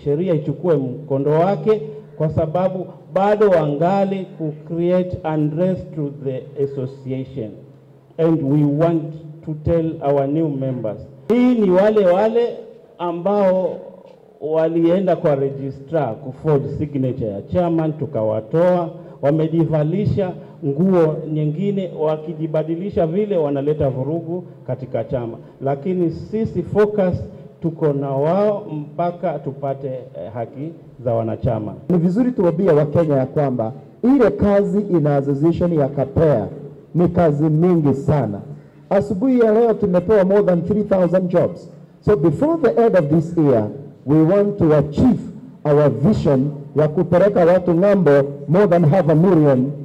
sheria ichukue mkondo wake kwa sababu bado wangali ku create unrest to the association and we want to tell our new members. Hii ni wale ambao walienda kwa registrar kuforge signature ya chairman tukawatoa, wamejivalisha nguo nyingine wakijibadilisha vile wanaleta vurugu katika chama, lakini sisi focus tuko na wao mpaka tupate haki za wanachama. Ni vizuri tuwabia wa Kenya ya kwamba ile kazi ina association ya Kapea ni kazi mingi sana. Asubuhi ya leo tumepewa more than 3,000 jobs. So before the end of this year, we want to achieve our vision ya kupeleka watu ng'ambo more than 500,000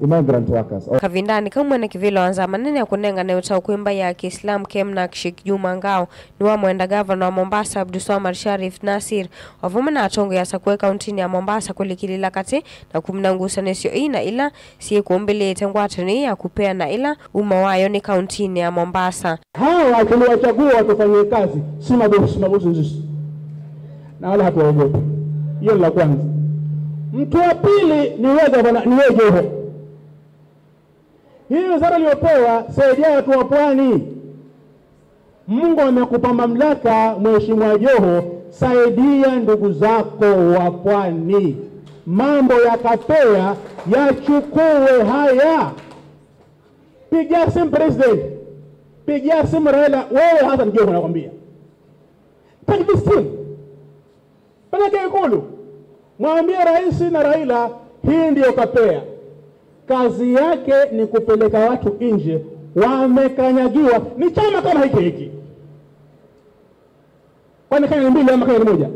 immigrant workers. Kavindani kama na kivilo anza manene ya kunenga na utakwimba ya Kiislam Kemna Kishik Juma Ngao ni wa mwenda governor wa Mombasa Abdulswamad Sharif Nasir wavuma na atongo ya Sakwe kaunti ya Mombasa kulikilila kati na kumnangusa nesio ina ila siye kuombele tengwatani ya kupea na ila umawayo ni kaunti ya Mombasa. Hawa tuliwachagua watufanyie kazi si mabosi nzisi na wala hatuwaogopa. Hiyo la kwanza. Mtu wa pili ni wewe Joho. Hii wizara iliyopewa saidia watu wa pwani. Mungu amekupa mamlaka Mheshimiwa Joho, saidia ndugu zako wa pwani. Mambo ya Kapea yachukue haya. Pigia simu president. Pigia simu Raila, wewe hata Joho nakwambia. Pigia simu. Peleka Ikulu. Mwambie rais na Raila hii ndio Kapea. Kazi yake ni kupeleka watu nje, wamekanyagiwa. Ni chama kama hiki. Kwani Kenya ni mbili ama Kenya ni moja?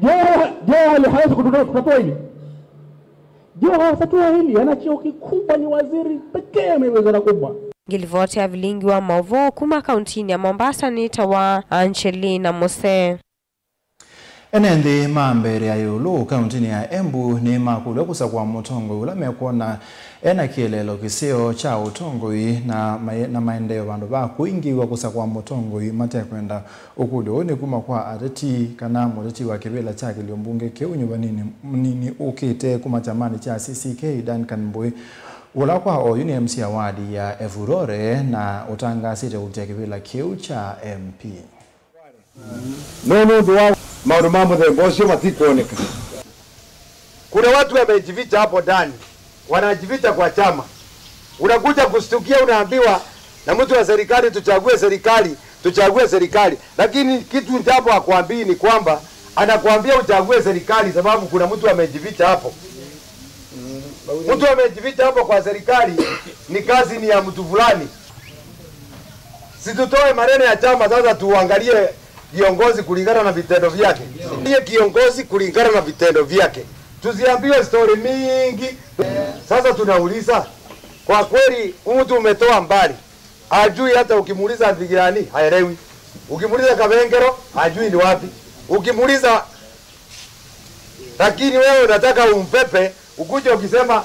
Joho hawezi kutatua hili. Joho hatatua hili, ana cheo kikubwa, ni waziri pekee ameweza kubwa. Gilivote avilingi wa Mavo kuma kaunti ya Mombasa ni tawa Angelina Mose. Enende mambere ya yulu kaunti ya Embu ni makulu kusakwa mutongo ula mekuona ena kielelo kisio cha utongoi na maendeleo bandu ba kuingiwa kusakwa mutongo mate kwenda ukulo ni kuma kwa areti kana mureti wa kibela cha kiliombunge keunyu nini ukite kuma chamani cha CCK Duncan Boy ula kwa oyuni MC awadi ya Evurore na utanga site utia kibela kiu cha MP. No duwa mambo ya bosi matikuoneka. Kuna watu wamejificha hapo ndani, wanajificha kwa chama. Unakuja kustukia unaambiwa na mtu wa serikali tuchague serikali. Lakini kitu njapo akwambii ni kwamba anakuambia uchague serikali sababu kuna mtu amejificha hapo. Mtu amejificha hapo kwa serikali ni kazi ni ya mtu fulani. Situtoe maneno ya chama sasa tuangalie kiongozi kulingana na vitendo vyake. Ndiye kiongozi kulingana na vitendo vyake. Tusiambiwe story mingi. Sasa tunauliza Kwa kweli mtu umetoa mbali. Hajui hata ukimuuliza Ndigirani haelewi. Ukimuuliza Kabengero hajui ni wapi. Ukimuuliza lakini wewe unataka umpepe ukuje ukisema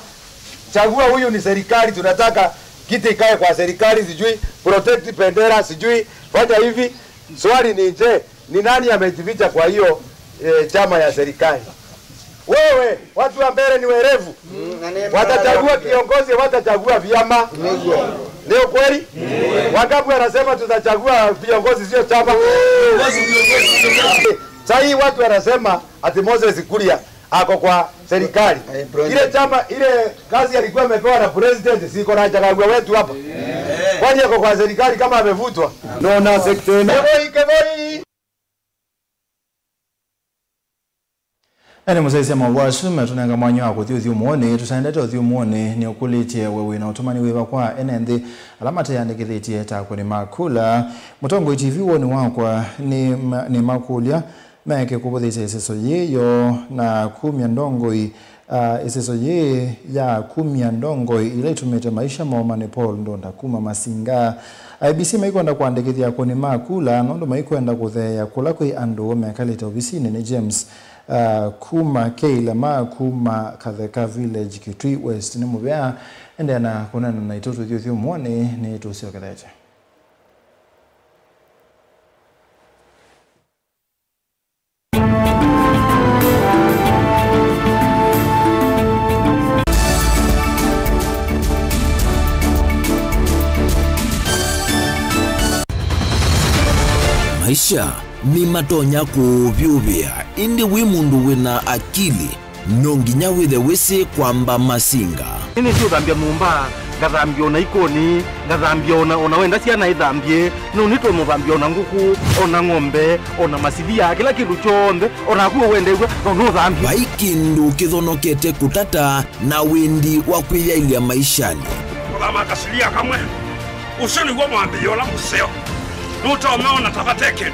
chagua huyu ni serikali, tunataka kiti ikae kwa serikali, sijui protect bendera, sijui fanya hivi. Swali ni je, ni nani amejificha kwa hiyo chama ya serikali? Wewe watu wa mbele ni werevu. Watachagua kiongozi, watachagua vyama. Leo kweli? Wangapi wanasema tutachagua viongozi sio chama? Sasa hii watu wanasema ati Moses Kuria ako kwa serikali. Ile chama ile kazi alikuwa amepewa na president, siko na chagua wetu hapa. Kwani ako kwa serikali kama amevutwa? No na sektena. Ene musaisi mawashu metunanga mwanyo wako thiuthi umone tusaendete uthi umone ni ukulitie wewe na utumani wewa kwa enende alamata yandikithitie takwe ni makula Mutongo TV woni wakwa ni makulia meke kubuthisa iseso yeyo na kumya ndongoi iseso ye ya kumya ndongoi ile itumite maisha maoma ni Paul Ndonda kuma Masinga IBC maikwenda kuandikithia kwa ni makula nondo maikwenda kuthea kula kwi andu mekalita obisini ni James kuma Keila kuma Katheka Village Kitui West ni mubea ende na kunana na itoto thiuthi umone ni tusio katheche maisha ni matonya kuvyuvia indi wimundu wina akili nonginya withe wisi kwamba Masinga ini sio thambia mumba ngathambia ona ikoni ngathambia ona wenda ciana ithambie no nitwe muthambia ona nguku ona ng'ombe ona macithia kila kindu chonde ona kuo wendegwe no thambia baikindu kithonokete kutata na windi wa kwiyailia maishani kama kasilia kamwe usini gwa mwambia ola museo nutomeona tabateke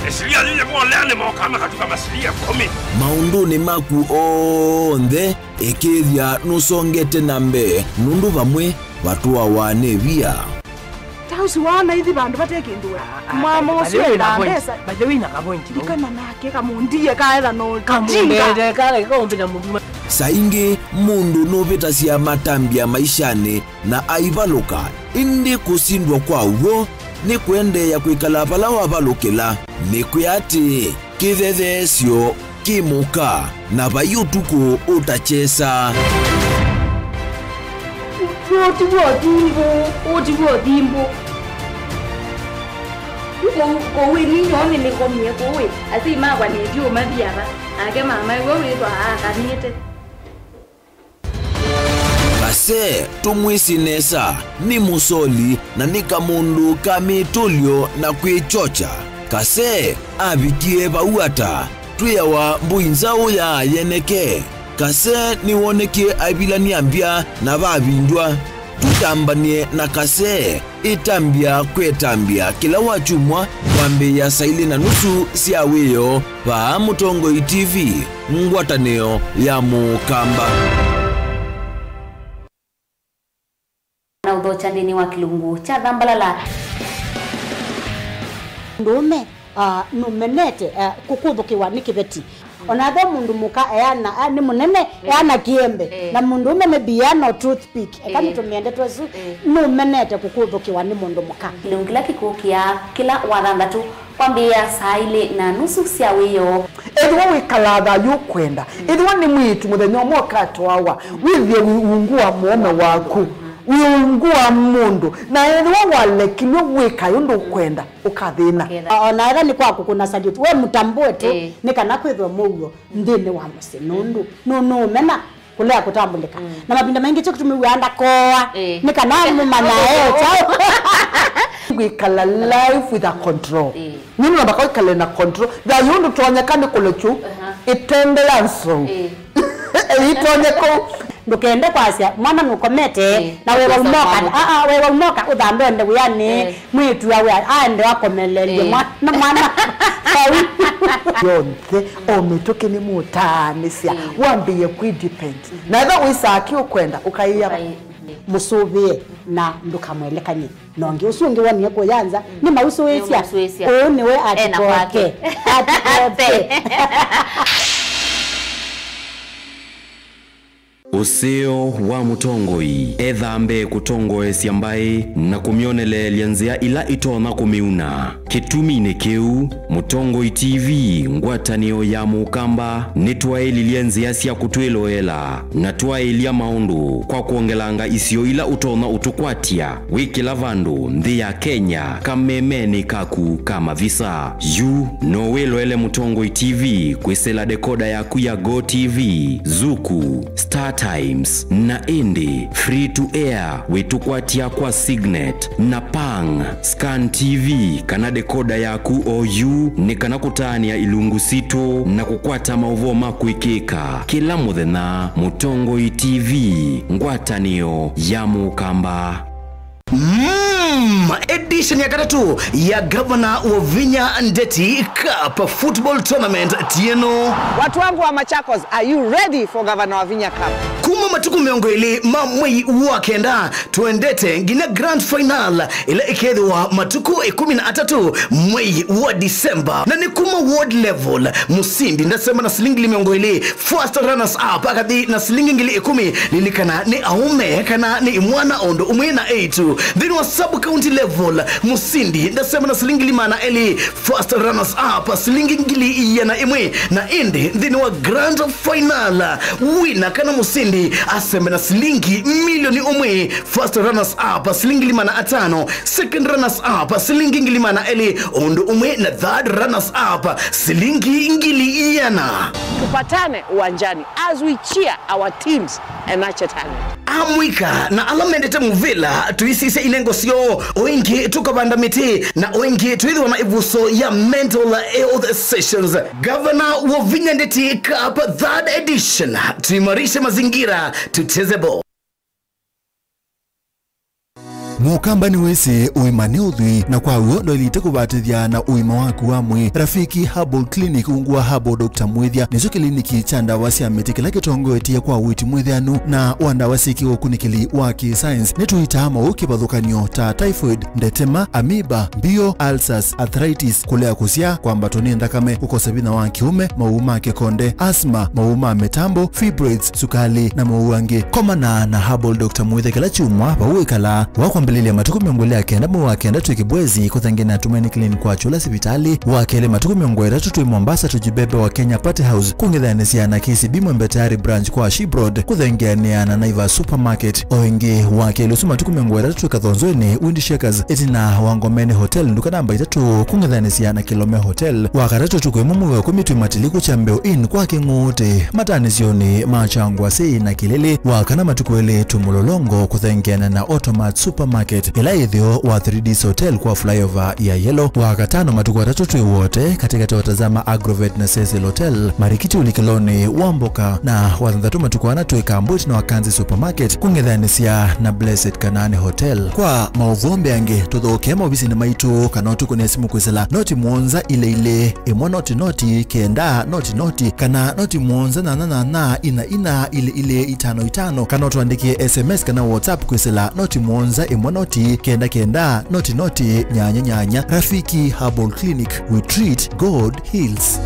esilia lile mwaleane maokama katika masilia 10 maunduni maku onthe ikithia nusongete nambe nundu vamwe watu wawanevia tausi wana hithi bandu batekinduwe mama usio na pesa bajewina kapointi kana nake kamundie kaera no kamundie kale kombina mundu saingi mundu novitasia matambia maishani na aivaluka indi kusindwa kwa uo ni kuendeya kwikala pala wavalukila ni kuyati kithethesyo kimuka na vayutuku utachesa Otivo dimbo kowe ni nyone ni komye kowe asi magwa ni dio madiaba ake mama wewe ito akanite Kase tumwisinesa ni musoli na ni kamundu kamitulyo na kwichocha kase abikie bauata tuyawa mbuinzao ya yeneke kase niwonekie abilani ambia na babindwa tutambanie na kase itambia kwetambia kila wachumwa wambe ya saili na nusu siaweyo pa Mutongo TV ngwataneo ya Mukamba na udhocha ndini wa kilungu cha Dhambalala ndume numenete kukuthukiwa ni kibeti onatho mundu muka eana ni munene eana kiembe na mundu umene biano toothpick kama tumiende twesu numenete kukuthukiwa ni mundu muka kilungila kikukia kila wathandatu kwambia saa 2:30 cia wiyo ethwa wikalatha yukwenda ethwa ni mwitu muthenya mwoka twawa withie ungua muome waku wiungua mundu na ethwa walekilwe wika yundu kwenda ukathina ona ega ni kwaku kuna salute we mutambue tu ni kana kwithwa mugo ndini wa musi nundu no mena kulea kutambulika na mabinda mengi cyo kutumiwanda koa ni kana mumana chao wikala life with a control nini nabaka wikala na control da yundu tuonyekane kulechu itende yanso itonyeko ndukende kwasia mwana nukomete na wewe umoka wewe umoka udambende uyani mwitu yawe ande wakomelele mwana yonke ometoke ni mutanisia wambie ku depend na eva wisaki ukwenda ukaiya musubie na ndukamwelekanye nonge usungi wani kuyanza ni mausuwesia niwe atipoke Usio wa mutongoi ethambe kutongoesya mbai na kumionele lianzia ila itona kumiuna kitumine kiu Mutongoi TV ngwatanio ya mukamba nitwaili lianzia sia kutwiloela na twailia maundu kwa kuongelanga isio ila utona utukwatia wiki lavandu nthi ya Kenya kamemeni kaku kama visa yu no wiloele Mutongoi TV kwisela dekoda yaku ya Go TV Zuku Star Times na Indi free to air wetukwatia kwa Signet na Pang Scan TV kana dekoda yaku OU ni kana kutania ilungu sito na kukwata mauvo makuikika kila muthenya Mutongoi TV ngwatanio ya mukamba. Edition ya katatu ya Governor Wavinya Ndeti Cup Football Tournament tieno. Watu wangu wa Machakos, are you ready for Governor Wavinya Cup? Kuma matuku miongo ili mamwei wakenda tuendete ngine grand final ila ikethwa matuku 13 mwei wa Disemba na ni kuma ward level musindi ndasema na silingi miongo ili first runners up akadi na silingi ngili 10 lilikana ni aume kana ni mwana ondo umwena 8 then wa sub county level musindi ndasema na silingi limana eli first runners up silingi ngili yana imwe na indi then wa grand final winner kana musindi aseme na silingi milioni umwe first runners up silingi limana 5 second runners up silingi ngilimana eli ondo umwe na third runners up silingi ngili yana. Tupatane uwanjani as we cheer our teams and nurture talent. Amwika na alamendete muvila tuisise inengo sio oingi tukabanda miti na oingi tuidhwa na ivuso ya mental health sessions. Governor Wavinya Ndeti Cup 3rd edition tuimarishe mazingira tucheze ball. Mukamba ni wese uimane udhui na kwa uo ndo ilite kubatithia na uima waku wamwe Rafiki Herbal Clinic ungua Herbal Dr. Mwithia nizo kliniki cha ndawa cia miti kila kitongo etia kwa witi mwithianu na wandawa siki ukunikili wa science nituitama ukibadhukanio ta typhoid, ndetema, amoeba, bio, ulcers, arthritis, kulea kusia kwa mbatoni ndakame ukosabina wa kiume, mauma kekonde, asma, mauma metambo, fibroids, sukali na mauange. Komana na Herbal Dr. Mwithia kila chumwa bauikala wakwa mbelele matuku miongolea kenda mwakenda tukibwezi kuthangena Tumaini Clinic kwa chula sipitali wakele matuku miongolea tutui Mombasa tujibebe wa Kenya Party House kungedhanisia na KCB Mwembetari branch kwa Shibroad kuthangenia na Naiva Supermarket oingi wakele usu matuku miongolea tutu kathonzweni Windy Shakers etina Wangomene Hotel nduka namba itatu kungedhanisia na Kilome Hotel wakatatu tukuimumu wa kumitu matiliku cha Mbeo Inn kwa kingote matanizioni machangwa sei na kilele wakana matukuele tumulolongo kuthangena na Automat Supermarket ila idhio wa 3D Hotel kwa flyover ya Yellow wakatano matuku watatu wote katika watazama Agrovet na Cecil Hotel Marikiti Ulikiloni Wamboka na wathandatu matuku wanatu Ikambut na Wakanzi Supermarket kungedhanisia na Blessed Kanane Hotel kwa mauvombe ange tuthokema obisi na maitu kanotu kunesimu kwisela noti mwonza ile imwa noti kenda noti kana noti mwonza na ina ile itano kanotu andikie SMS kana WhatsApp kwisela noti mwonza imwa noti kenda noti nyanya. Rafiki Herbal Clinic, we treat, God heals.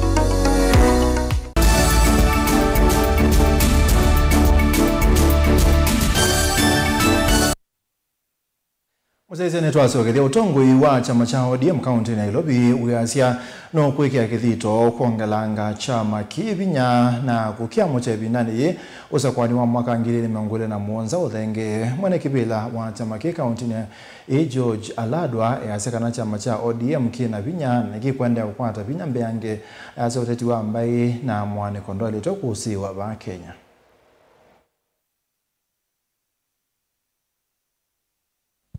Musaise netwa sokethia utongoi wa chama cha ODM county Nairobi uyasia no kwekea kithito kuongelanga chama kivinya na kukiamo cha binani usakwani wa mwaka 2021 uthenge mwene kibila wa chama ki county ne George Aladwa yasekana chama cha ODM kina vinya na gikwenda kukwata vinya mbeange asoteti wa mbai na mwane kondole tokusiwa ba Kenya.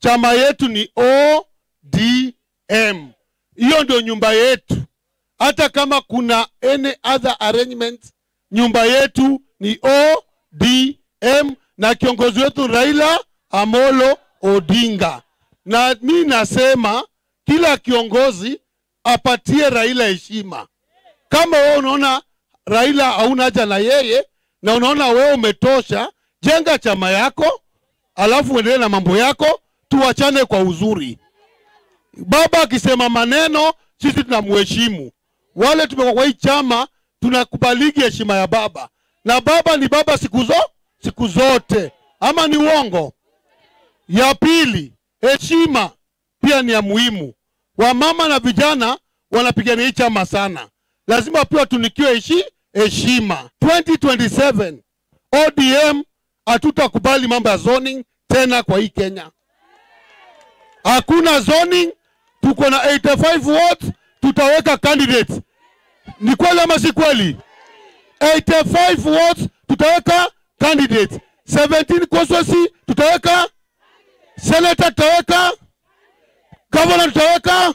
Chama yetu ni ODM. Hiyo ndio nyumba yetu. Hata kama kuna any other arrangement, nyumba yetu ni ODM na kiongozi wetu Raila Amolo Odinga. Na mimi nasema kila kiongozi apatie Raila heshima. Kama wewe unaona Raila hauna haja na yeye na unaona wewe umetosha, jenga chama yako, alafu uendelee na mambo yako, tuachane kwa uzuri. Baba akisema maneno, sisi tunamheshimu. Wale tumekuwa kwa hii chama, tunakubaliki heshima ya baba. Na baba ni baba siku zote. Ama ni uongo? Ya pili, heshima pia ni ya muhimu. Wamama na vijana wanapigania hii chama sana. Lazima pia tunikiwe heshima. 2027 ODM hatutakubali mambo ya zoning tena kwa hii Kenya. Hakuna zoning, tuko na 85 wards, tutaweka candidates. Ni kweli ama si kweli? 85 wards tutaweka candidates. 17 constituency tutaweka senator, tutaweka governor, tutaweka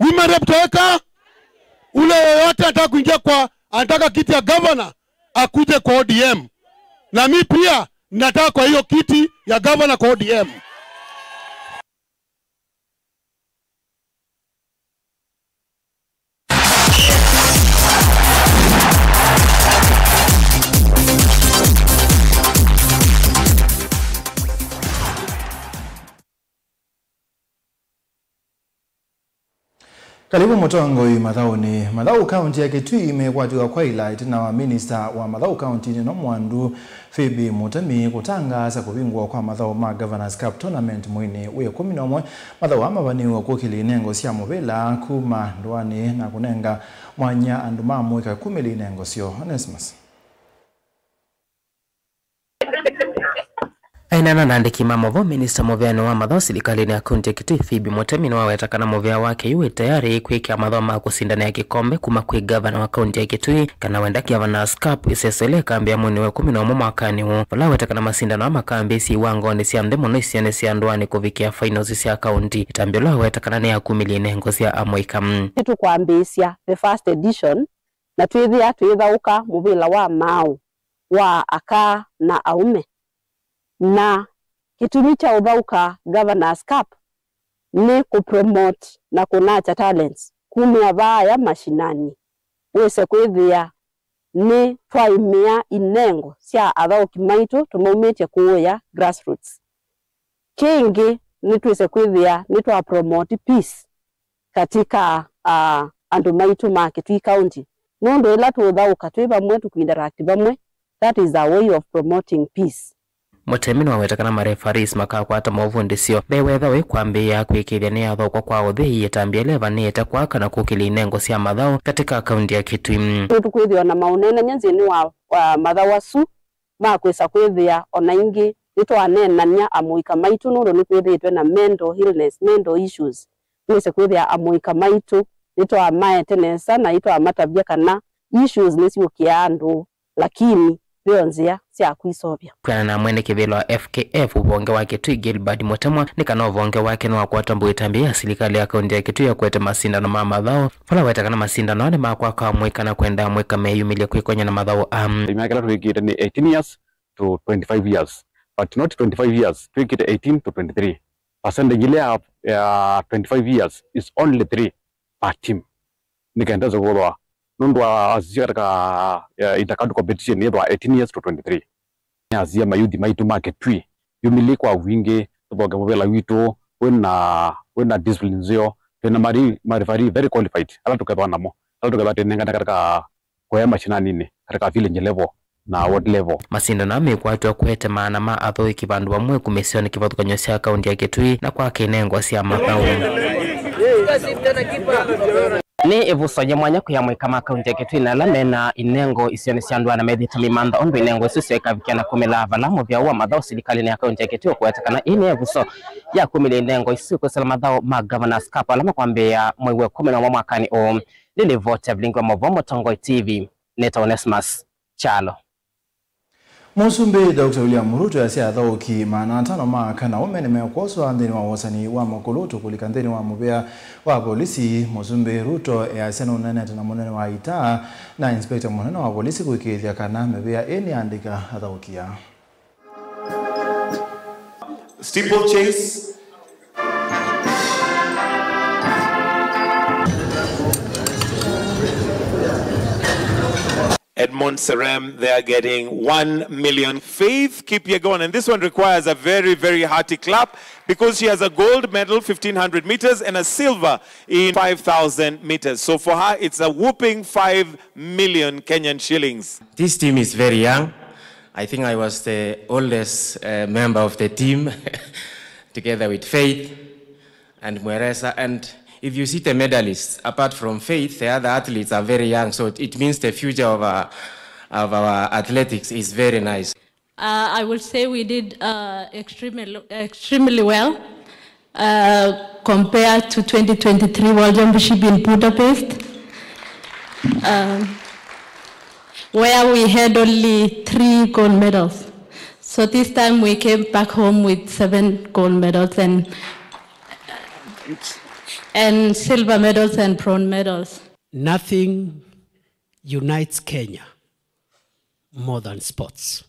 women rep, tutaweka ule yote anataka kuingia anataka kiti ya governor akuje kwa ODM. Na mimi pia nataka kwa hiyo kiti ya governor kwa ODM. Karibu Mutongoi Mathauni. Mathau County ya Kitui imekwatiwa kwa highlight na wa minister wa Mathau County no Mwandu Phoebe Mutemi kutangaza kubingwa kwa Mathau ma Governors Cup Tournament mwini wa 11. Mathau amabaniwa kukili nengo cia mubila kuma ndwani na kunenga mwanya andu mamwika 10 nengo cio. Onesmus Ainana nandiki mamovo minister moveano wa Mathau silikalini ya kaunti ya Kitui Phoebe Mutemi na wawetakana movea wake yuwe tayari kuikia Mathau ma kusindana ya kikombe kuma kui governor wa kaunti ya Kitui kana wenda Governors Cup isesele kambi ya mwini wa 11 mwakani huu. Wala wetakana masindano wa makambi si wangoni si andemo no isiane si anduani kufikia finals si ya kaunti. Itambiola wetakana ni ya 10 nengo si ya amoika. Kitu kwa ambisia the first edition na tuidha uka muvila wa Mau wa aka na aume. Na kitumi cha udhauka Governors Cup ni kupromote na kunacha talents kumia vaya mashinani. Uweze kwithia ni twaimia inengo cia athauki maitu tumaumitie kuya grassroots. Kingi ni tuweze kwithia ni twa promote peace katika andu maitu ma Kitui County. Nondo ila tuudhauka twi bamwe tukuinteract bamwe. That is a way of promoting peace. Mutemi na wetakana marefaris makakwata mavundi sio bewetha we kwambia kwikithia ni athoko kwa uthi yetambia leva ni etakwaka na kukili nengo cia Mathau katika kaunti ya Kitui. Tukwithia na maunene nyanzini wa Mathau asu makwisa kwithia ona ingi nitwanenania amuika maitu no ni kwithitwe na mental illness, mental issues. Kwise kwithia amuika maitu nitwa maetenesa na itwa matabia kana issues nisiukia andu lakini Bionzia cia kwisovya. Kwa na mwene kivelo wa FKF ubonge wake Kitui Gilbert Mutemwa nikana ubonge wake no akwatambua itambia serikali ya kaunti ya Kitui ya kwete masindano ma Mathau. Fala wetakana masindano ane makwa kwa mweka na kwenda mweka meyumilia kwikonya na Mathau Imekala tuikite ni 18 years to 25 years. But not 25 years. Tuikite 18 to 23. Percentage ile ya 25 years is only 3 per team. Nikaenda zogoa nundwa azia katika intercounty competition yetu 18 years to 23. Azia mayuthi maitu market twi yumili kwa wingi tuboga bobela wito wena discipline zio tena marifari very qualified ala tukatwa namo ala tukatwa tenenga katika kwa mashina nini katika village level na ward level. Masindano amekwatwa kwete maana ma athoi kibandu bamwe kumesioni kivatu kanyosia kaunti ya Kitui na kwa kinengo cia Mathau. Ni evusoje mwanya kuyamwe kama kaunti ya Kitui na lamena inengo isione siandwa na medhi tamimanda ondo inengo isusi ikavikiana kumilava lamo vya uwa Mathau serikali ya kaunti ya Kitui kuwatakana ini evuso ya kumile inengo isusi kusala Mathau ma Governors Cup alama kwambia mwewe 11 mwakani o lili vote vlingwa Movomo Tongoi TV Neta Onesmus Chalo. Musumbi Dr. William Ruto ya athauki maana tano makana umene meokoswa ndeni wa wasani wa makulutu kulika ndeni wa mubea wa polisi. Musumbi Ruto ya sena unene na munene wa ita na inspector munene wa polisi kuikithia kana mebea eni andika athaukia. Steeplechase, at Montserrat, they are getting 1 million. Faith Kipyegon, and this one requires a very, very hearty clap because she has a gold medal, 1,500 meters, and a silver in 5,000 meters. So for her, it's a whooping 5 million Kenyan shillings. This team is very young. I think I was the oldest member of the team, together with Faith and Mweresa. And if you see the medalists, apart from Faith, the other athletes are very young. So it means the future of our athletics is very nice. I would say we did extremely well compared to 2023 World Championship in Budapest, where we had only 3 gold medals. So this time we came back home with 7 gold medals and silver medals and bronze medals. Nothing unites Kenya more than sports.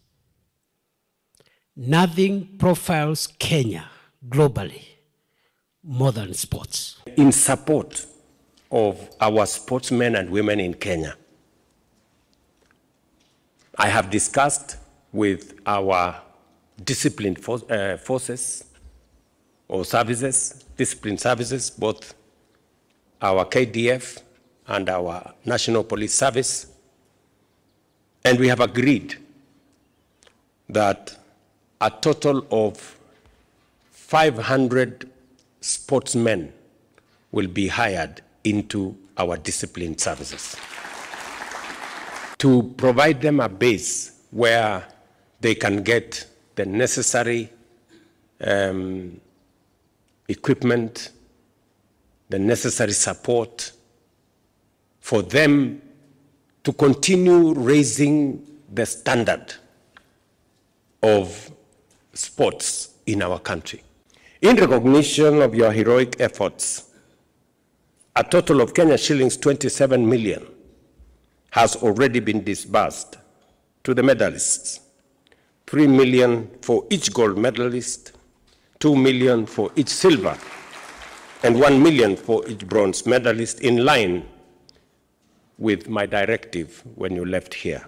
Nothing profiles Kenya globally more than sports. In support of our sportsmen and women in Kenya, I have discussed with our disciplined forces or services, disciplined services, both our KDF and our National Police Service, and we have agreed that a total of 500 sportsmen will be hired into our disciplined services to provide them a base where they can get the necessary equipment, the necessary support for them to continue raising the standard of sports in our country. In recognition of your heroic efforts, a total of Kenya shillings 27 million has already been disbursed to the medalists. 3 million for each gold medalist, 2 million for each silver, and 1 million for each bronze medalist, in line with my directive when you left here.